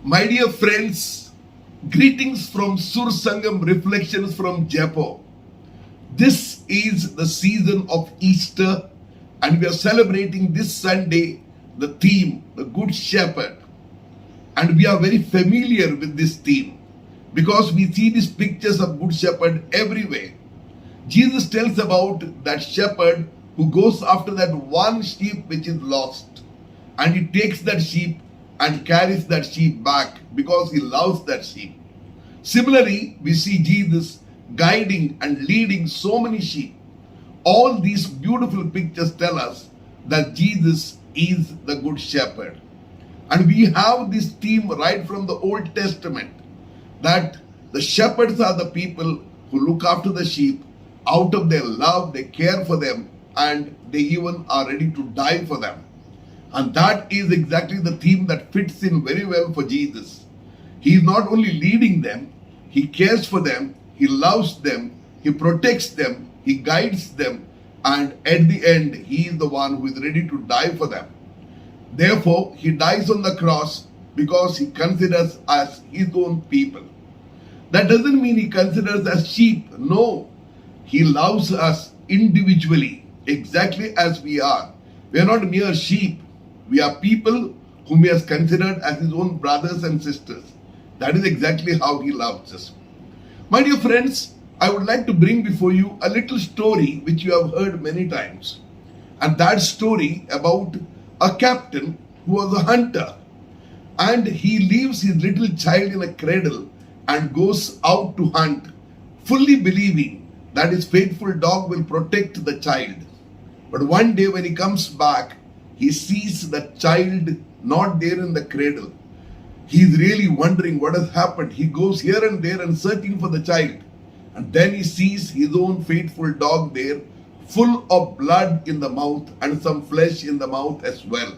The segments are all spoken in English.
My dear friends, greetings from Sur Sangam Reflections from Jaipur. This is the season of Easter, and we are celebrating this Sunday the theme, the Good Shepherd. And we are very familiar with this theme because we see these pictures of Good Shepherd everywhere. Jesus tells about that shepherd who goes after that one sheep which is lost, and he takes that sheep and carries that sheep back because he loves that sheep. Similarly, we see Jesus guiding and leading so many sheep. All these beautiful pictures tell us that Jesus is the Good Shepherd. And we have this theme right from the Old Testament that the shepherds are the people who look after the sheep. Out of their love, they care for them, and they even are ready to die for them. And that is exactly the theme that fits in very well for Jesus. He is not only leading them, he cares for them, he loves them, he protects them, he guides them, and at the end, he is the one who is ready to die for them. Therefore, he dies on the cross because he considers us his own people. That doesn't mean he considers us sheep. No, he loves us individually, exactly as we are. We are not mere sheep. We are people whom he has considered as his own brothers and sisters. That is exactly how he loves us. My dear friends, I would like to bring before you a little story which you have heard many times. And that story about a captain who was a hunter. And he leaves his little child in a cradle and goes out to hunt, fully believing that his faithful dog will protect the child. But one day when he comes back, he sees the child not there in the cradle. He is really wondering what has happened. He goes here and there and searching for the child. And then he sees his own faithful dog there, full of blood in the mouth and some flesh in the mouth as well.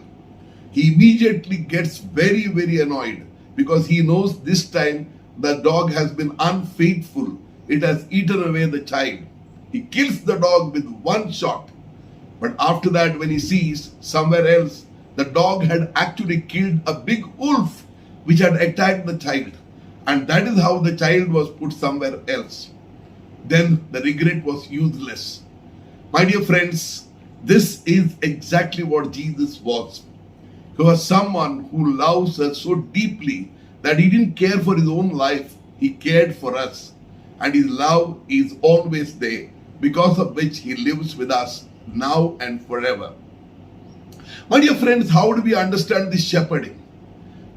He immediately gets very, very annoyed because he knows this time the dog has been unfaithful. It has eaten away the child. He kills the dog with one shot. But after that, when he sees somewhere else, the dog had actually killed a big wolf which had attacked the child. And that is how the child was put somewhere else. Then the regret was useless. My dear friends, this is exactly what Jesus was. He was someone who loves us so deeply that he didn't care for his own life. He cared for us. And his love is always there, because of which he lives with us now and forever. My dear friends, how do we understand this shepherding?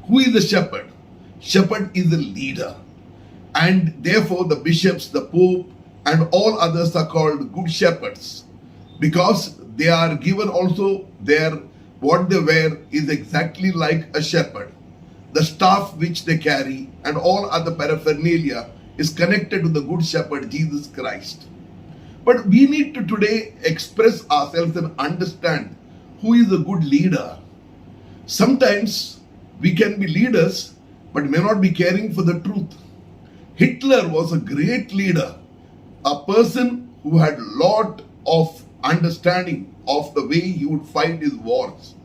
Who is the shepherd? Shepherd is a leader. And therefore the bishops, the pope, and all others are called good shepherds, because they are given also what they wear is exactly like a shepherd. The staff which they carry and all other paraphernalia is connected to the good shepherd, Jesus Christ. But we need to today express ourselves and understand who is a good leader. Sometimes we can be leaders but may not be caring for the truth. Hitler was a great leader, a person who had a lot of understanding of the way he would fight his wars.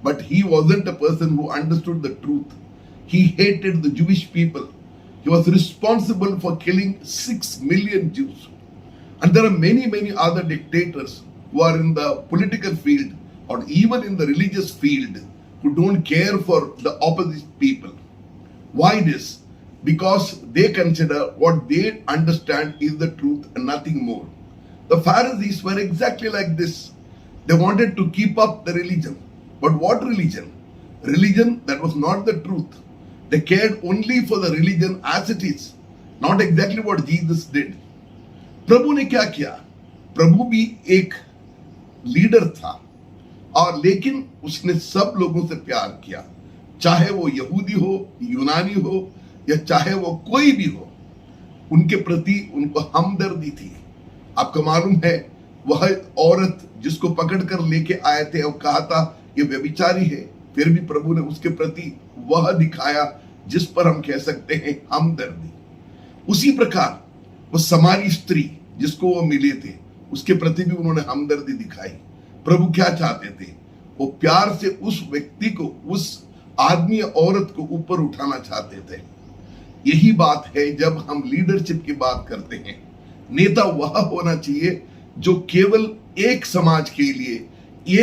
But he wasn't a person who understood the truth. He hated the Jewish people. He was responsible for killing 6 million Jews. And there are many, many other dictators who are in the political field or even in the religious field who don't care for the opposite people. Why this? Because they consider what they understand is the truth and nothing more. The Pharisees were exactly like this. They wanted to keep up the religion. But what religion? Religion that was not the truth. They cared only for the religion as it is, not exactly what Jesus did. प्रभु ने क्या किया? प्रभु भी एक leader था, और लेकिन उसने सब लोगों से प्यार किया, चाहे वो यहूदी हो, यूनानी हो, या चाहे वो कोई भी हो. उनके प्रति उनको हमदर्दी थी. आपको मालूम है, वह औरत जिसको पकड़कर लेके आए थे और कहा था ये व्यभिचारी है, फिर भी प्रभु ने उसके प्रति वह दिखाया जिस पर हम कह सकते हैं हमदर्दी. उसी प्रकार वो समारी स्त्री जिसको वो मिले थे, उसके प्रति भी उन्होंने हमदर्दी दिखाई. प्रभु क्या चाहते थे? वो प्यार से उस व्यक्ति को, उस आदमी औरत को ऊपर उठाना चाहते थे। यही बात है जब हम लीडरशिप की बात करते हैं। नेता वह होना चाहिए जो केवल एक समाज के लिए,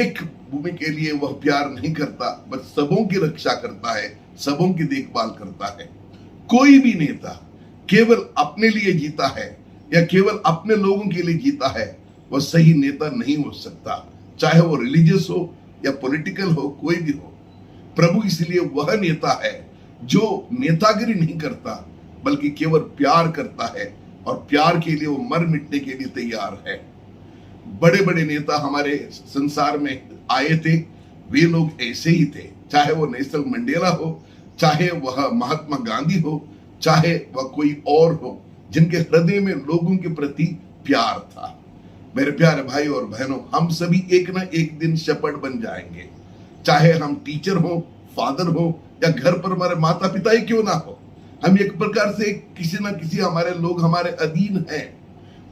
एक भूमि के लिए वह प्यार नहीं करता, बस सबों की रक्षा करता है, सबों की देखभाल करता है। कोई भी नेता केवल अपने लिए जीता है या केवल अपने लोगों के लिए जीता है, वह सही नेता नहीं हो सकता, चाहे वो रिलीजियस हो या पॉलिटिकल हो, कोई भी हो। प्रभु इसलिए वह नेता है जो नेतागिरी नहीं करता, बल्कि केवल प्यार करता है, और प्यार के लिए वो मर मिटने के लिए तैयार है। बड़े बड़े नेता हमारे संसार में आए थे, वे लोग ऐसे ही थे, चाहे वो नेल्सन मंडेला हो, चाहे वह महात्मा गांधी हो, चाहे वह कोई और हो, जिनके हृदय में लोगों के प्रति प्यार था। मेरे प्यारे भाई और बहनों, हम सभी एक ना एक दिन शेपर्ड बन जाएंगे, चाहे हम टीचर हो, फादर हो, या घर पर हमारे माता पिता ही क्यों ना हो। हम एक प्रकार से किसी ना किसी हमारे लोग हमारे अधीन हैं।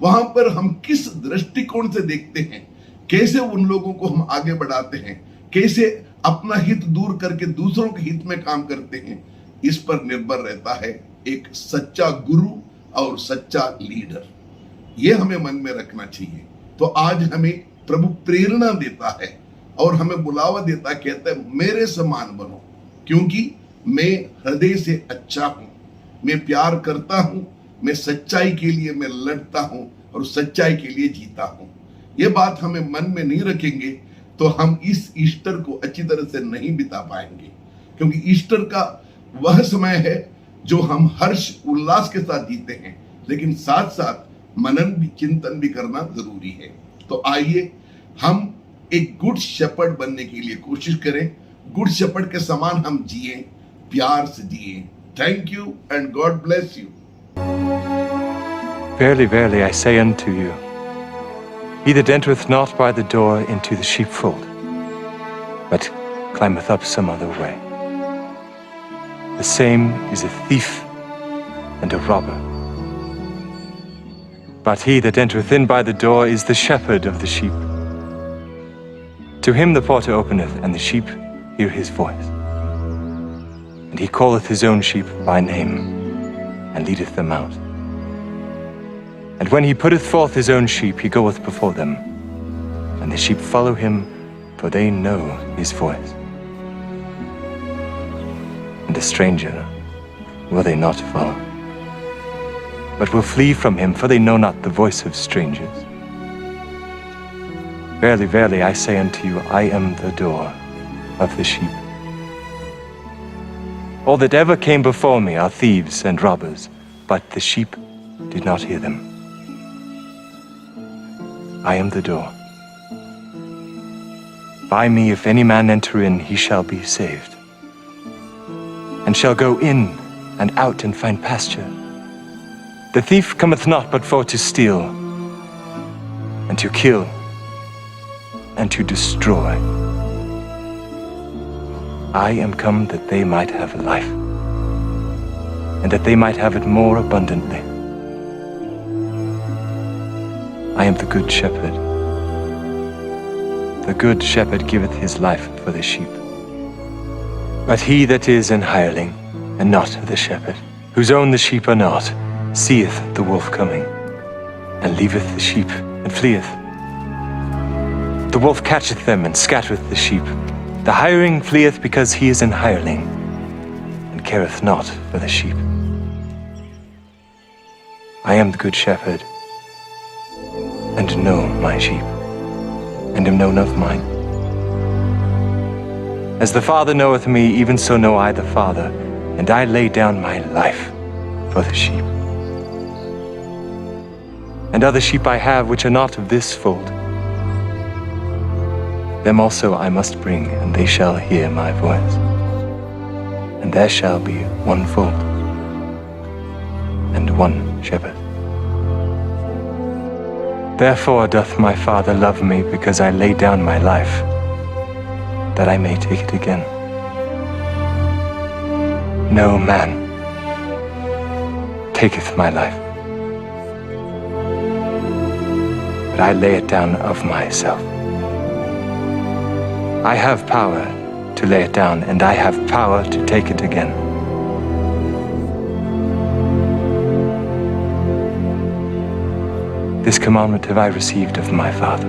वहां पर हम किस दृष्टिकोण से देखते हैं, कैसे उन लोगों को हम आगे बढ़ाते हैं, कैसे अपना हित दूर करके दूसरों के हित में काम करते हैं, इस पर निर्भर रहता है एक सच्चा गुरु और सच्चा लीडर। यह हमें मन में रखना चाहिए। तो आज हमें प्रभु प्रेरणा देता है और हमें बुलावा देता है, कहता है मेरे समान बनो, क्योंकि मैं हृदय से अच्छा हूं, मैं प्यार करता हूं, मैं सच्चाई के लिए मैं लड़ता हूं और सच्चाई के लिए जीता हूं। ये बात हमें मन में नहीं रखेंगे तो हम इस ईस्टर को अच्छी तरह से नहीं बिता पाएंगे, क्योंकि ईस्टर का वह समय है जो हम हर्ष उल्लास के साथ जीते हैं, लेकिन साथ साथ मनन भी, चिंतन भी करना जरूरी है। तो आइए हम एक गुड शेपर्ड बनने के लिए कोशिश करें, गुड शेपर्ड के समान हम जिए, प्यार से जिए। Thank you and God bless you. Verily, verily, I say unto you, he that entereth not by the door into the sheepfold, but climbeth up some other way, the same is a thief and a robber. But he that entereth in by the door is the shepherd of the sheep. To him the porter openeth, and the sheep hear his voice. And he calleth his own sheep by name, and leadeth them out. And when he putteth forth his own sheep, he goeth before them, and the sheep follow him, for they know his voice. And a stranger will they not follow, but will flee from him, for they know not the voice of strangers. Verily, verily, I say unto you, I am the door of the sheep. All that ever came before me are thieves and robbers, but the sheep did not hear them. I am the door. By me, if any man enter in, he shall be saved, and shall go in and out and find pasture. The thief cometh not but for to steal, and to kill, and to destroy. I am come that they might have life, and that they might have it more abundantly. I am the good shepherd. The good shepherd giveth his life for the sheep. But he that is an hireling, and not the shepherd, whose own the sheep are not, seeth the wolf coming, and leaveth the sheep, and fleeth. The wolf catcheth them, and scattereth the sheep. The hireling fleeth because he is an hireling, and careth not for the sheep. I am the good shepherd, and know my sheep, and am known of mine. As the Father knoweth me, even so know I the Father, and I lay down my life for the sheep. And other sheep I have which are not of this fold. Them also I must bring, and they shall hear my voice. And there shall be one fold, and one shepherd. Therefore doth my Father love me, because I lay down my life, that I may take it again. No man taketh my life, but I lay it down of myself. I have power to lay it down, and I have power to take it again. This commandment have I received of my Father.